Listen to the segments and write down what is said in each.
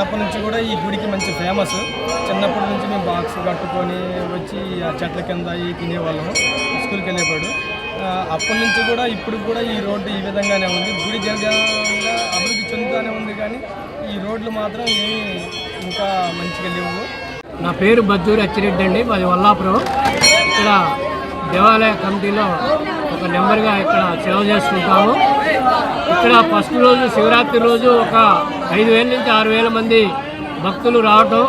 చిన్నప్పటి నుంచి కూడా ఈ గుడికి మంచి ఫేమస్. చిన్నప్పటి నుంచి మేము బాక్స్ కట్టుకొని వచ్చి ఆ చెట్ల కింద తినేవాళ్ళము స్కూల్కి వెళ్ళేవాడు. అప్పటి నుంచి కూడా ఇప్పుడు కూడా ఈ రోడ్డు ఈ విధంగానే ఉంది. గుడి జనజనంగా అభివృద్ధి చెందుతూనే ఉంది, కానీ ఈ రోడ్లు మాత్రం ఏమీ ఇంకా మంచిగా లేవు. నా పేరు బద్దూరి అచ్చిరెడ్డి అండి, మాది వల్లాపురం. ఇక్కడ దేవాలయ కమిటీలో ఒక నెంబర్గా ఇక్కడ సేవ చేసుకుంటాము. ఇక్కడ ఫస్ట్ రోజు శివరాత్రి రోజు ఒక 5,000 నుంచి 6,000 మంది భక్తులు రావటం,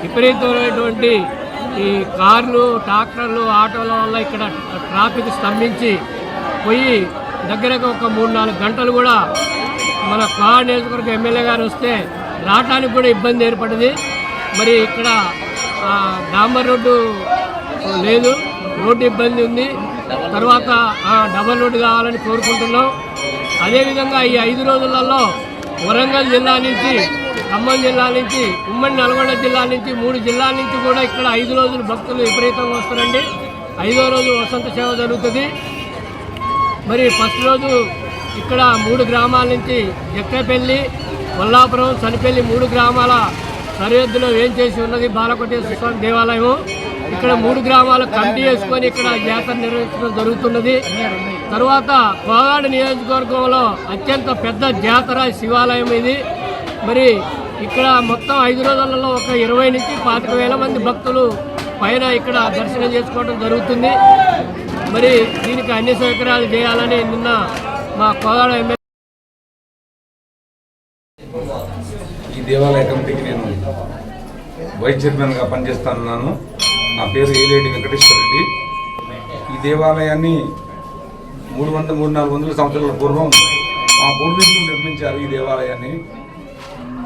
విపరీతమైనటువంటి ఈ కార్లు, ట్రాక్టర్లు, ఆటోల వల్ల ఇక్కడ ట్రాఫిక్ స్తంభించి పోయి దగ్గరకు ఒక 3-4 గంటలు కూడా మన కోలార్ నియోజకవర్గ ఎమ్మెల్యే గారు వస్తే రావటానికి కూడా ఇబ్బంది ఏర్పడింది. మరి ఇక్కడ డాంబర్ రోడ్డు లేదు, రోడ్డు ఇబ్బంది ఉంది. తర్వాత డబల్ రోడ్డు కావాలని కోరుకుంటున్నాం. అదేవిధంగా ఈ 5 రోజులలో వరంగల్ జిల్లా నుంచి, ఖమ్మం జిల్లా నుంచి, ఉమ్మడి నల్గొండ జిల్లా నుంచి 3 జిల్లాల నుంచి కూడా ఇక్కడ 5 రోజులు భక్తులు విపరీతంగా వస్తారండి. 5వ రోజు వసంత సేవ జరుగుతుంది. మరి ఫస్ట్ రోజు ఇక్కడ 3 గ్రామాల నుంచి జక్కేపల్లి, వల్లాపురం, సనిపల్లి 3 గ్రామాల సరిహద్దులో ఏం చేసి ఉన్నది బాలకోటేశ్వర స్వామి దేవాలయం. ఇక్కడ 3 గ్రామాల కమిటీ వేసుకొని ఇక్కడ జాతర నిర్వహించడం జరుగుతున్నది. తర్వాత కోలార్ నియోజకవర్గంలో అత్యంత పెద్ద జాతర శివాలయం ఇది. మరి ఇక్కడ మొత్తం 5 రోజులలో ఒక 20 నుంచి 25,000 మంది భక్తులు పైన ఇక్కడ దర్శనం చేసుకోవడం జరుగుతుంది. మరి దీనికి అన్ని సౌకర్యాలు చేయాలని నిన్న మా కోలార్ ఎమ్మెల్యే ఈ దేవాలయ కమిటీకి నేను వైస్ చైర్మన్గా పనిచేస్తున్నాను. నా పేరు ఏలేటి వెంకటేశ్వర రెడ్డి. ఈ దేవాలయాన్ని 300-400 సంవత్సరాల పూర్వం మా పూర్వీకులు నిర్మించారు. ఈ దేవాలయాన్ని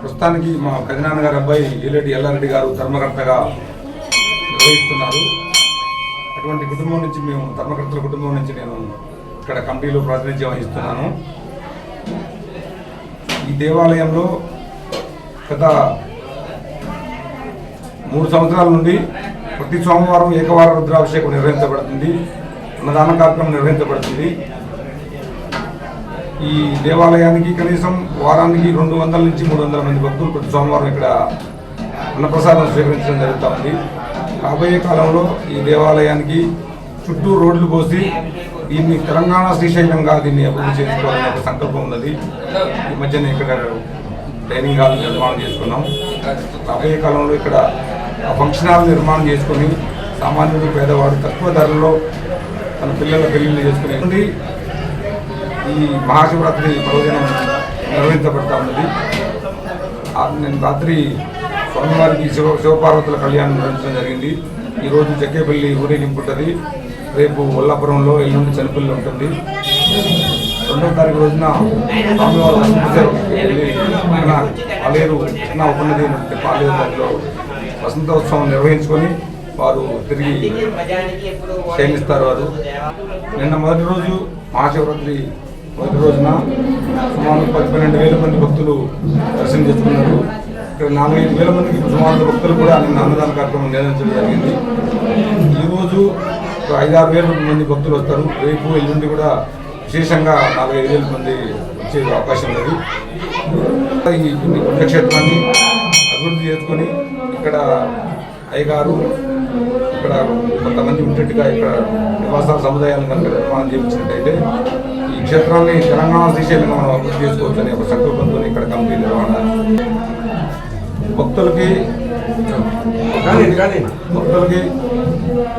ప్రస్తుతానికి మా పెదనాన్న గారి అబ్బాయి ఏలేటి ఎల్లారెడ్డి గారు ధర్మకర్తగా నిర్వహిస్తున్నారు. అటువంటి కుటుంబం నుంచి మేము, ధర్మకర్తల కుటుంబం నుంచి నేను ఇక్కడ కమిటీలో ప్రాతినిధ్యం వహిస్తున్నాను. ఈ దేవాలయంలో గత 3 సంవత్సరాల నుండి ప్రతి సోమవారం ఏకవార రుద్రాభిషేకం నిర్వహించబడుతుంది, అన్నదాన కార్యక్రమం నిర్వహించబడుతుంది. ఈ దేవాలయానికి కనీసం వారానికి 200 నుంచి 300 మంది భక్తులు ప్రతి సోమవారం ఇక్కడ అన్నప్రసాదం స్వీకరించడం జరుగుతుంది. రాబోయే కాలంలో ఈ దేవాలయానికి చుట్టూ రోడ్లు పోసి దీన్ని తెలంగాణ శ్రీశైలంగా దీన్ని అభివృద్ధి చేసుకోవాలనే ఒక సంకల్పం ఉన్నది. ఈ మధ్యన ఇక్కడ డైనింగ్ హాల్ నిర్మాణం చేసుకున్నాం. రాబోయే కాలంలో ఇక్కడ ఫంక్షన్ హాల్ నిర్మాణం చేసుకొని సామాన్యుడు, పేదవాడు తక్కువ ధరలో తన పిల్లల పెళ్లిళ్ళు చేసుకునే ఈ మహాశివరాత్రి పర్వదినం నిర్వహించబడతా ఉన్నది. నేను రాత్రి స్వామివారికి శివపార్వతుల కళ్యాణం నిర్వహించడం జరిగింది. ఈరోజు జక్కేపల్లి ఊరేగింపు ఉంటుంది, రేపు వల్లాపురంలో, ఎల్లుండి చనిపల్లి ఉంటుంది. 2వ తారీఖు రోజున స్వామివారు పాలేరు కృష్ణా ఉపనది పాలేరు నదిలో వసంతోత్సవం నిర్వహించుకొని వారు తిరిగి శయనిస్తారు. వారు నిన్న మొదటి రోజు మహాశివరాత్రి మొదటి రోజున సుమారు 12,000 మంది భక్తులు దర్శనం చేసుకున్నారు. ఇక్కడ 4,000 మందికి సుమారు భక్తులు కూడా నిన్న అన్నదాన కార్యక్రమం నిర్వహించడం జరిగింది. ఈరోజు 5-6,000 మంది భక్తులు వస్తారు. రేపు ఎల్లుండి కూడా విశేషంగా 45,000 మంది వచ్చే అవకాశం ఉన్నది. ఈ పుణ్యక్షేత్రాన్ని అభివృద్ధి చేసుకొని ఇక్కడ అయ్యగారు, ఇక్కడ కొంతమంది ఉండేట్టుగా ఇక్కడ నివాసాల సముదాయాలను కనుక నిర్మాణం చేయించినట్టయితే ఈ క్షేత్రాన్ని తెలంగాణ శ్రీశైలంగా మనం అభివృద్ధి చేసుకోవచ్చు అనే ఒక సంకల్పంతో ఇక్కడ కమిటీ నిర్వహణ. భక్తులకి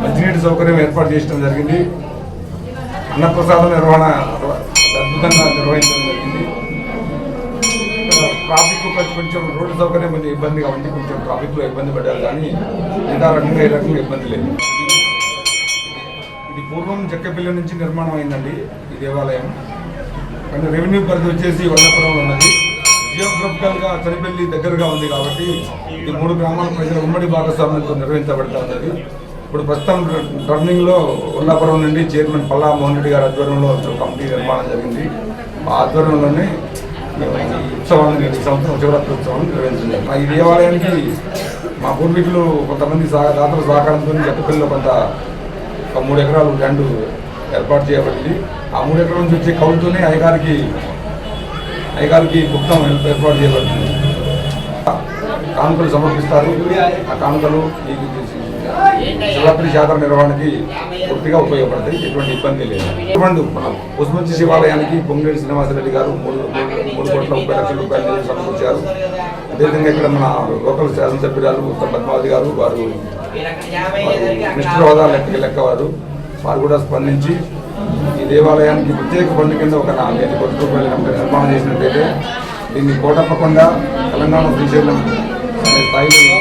మంచినీటి సౌకర్యం ఏర్పాటు చేయడం జరిగింది. అన్నప్రసాద నిర్వహణ అద్భుతంగా నిర్వహించడం జరిగింది. ట్రాఫిక్ కొంచెం రోడ్డు సౌకర్యం కొంచెం ఇబ్బందిగా ఉంది, కొంచెం ట్రాఫిక్లో ఇబ్బంది పడ్డారు, కానీ మిగతా రకంగా ఏ రకంగా ఇబ్బంది లేదు. ఇది పూర్వం జక్కేపల్లి నుంచి నిర్మాణం అయిందండి ఈ దేవాలయం. కానీ రెవెన్యూ పరిధి వచ్చేసి వల్లపురంలో ఉన్నది. జియోగ్రఫికల్గా చనిపల్లి దగ్గరగా ఉంది కాబట్టి ఇది 3 గ్రామాల ప్రజల ఉమ్మడి భాగస్వామ్యంతో నిర్వహించబడతా ఉన్నది. ఇప్పుడు ప్రస్తుతం టర్నింగ్లో వల్లాపురం నుండి చైర్మన్ పల్లా మోహన్ రెడ్డి గారి ఆధ్వర్యంలో కమిటీ నిర్మాణం జరిగింది. ఆ ఆధ్వర్యంలోనే ఉత్సవాన్ని, సంవత్సరం శివరాత్రి ఉత్సవాన్ని నిర్వహించారు. ఈ దేవాలయానికి మా పూర్వీకులు కొంతమంది దాతల సహకారంతో జక్కపల్లిలో కొంత 3 ఎకరాలు ల్యాండ్ ఏర్పాటు చేయబడింది. ఆ 3 ఎకరాల నుంచి వచ్చే కౌలుతోనే అయ్యగారికి భుక్తం ఏర్పాటు చేయబడింది. కానుకలు సమర్పిస్తారు. ఆ కానుకలు ఈ శివరాత్రి జాతర నిర్వహణకి పూర్తిగా ఉపయోగపడతాయి. ఎటువంటి ఇబ్బంది లేదు. మన పుష్పంచి శివాలయానికి పొంగిరెడ్డి శ్రీనివాసరెడ్డి గారు 3,30,00,000 రూపాయలు నిధులు సమకూర్చారు. అదేవిధంగా ఇక్కడ మన లోకల్ శాసనసభ్యురాలు ఉత్తమ్ పద్మావతి గారు వారు మినిస్టర్ హోదా లెక్కవారు వారు కూడా స్పందించి ఈ దేవాలయానికి ప్రత్యేక ఫండ్ కింద ఒక 4,5 కోట్ల రూపాయలు నిర్మాణం చేసినట్టయితే దీన్ని కోటప్పకొండ తెలంగాణ శ్రీశైలం అనే స్థాయిలో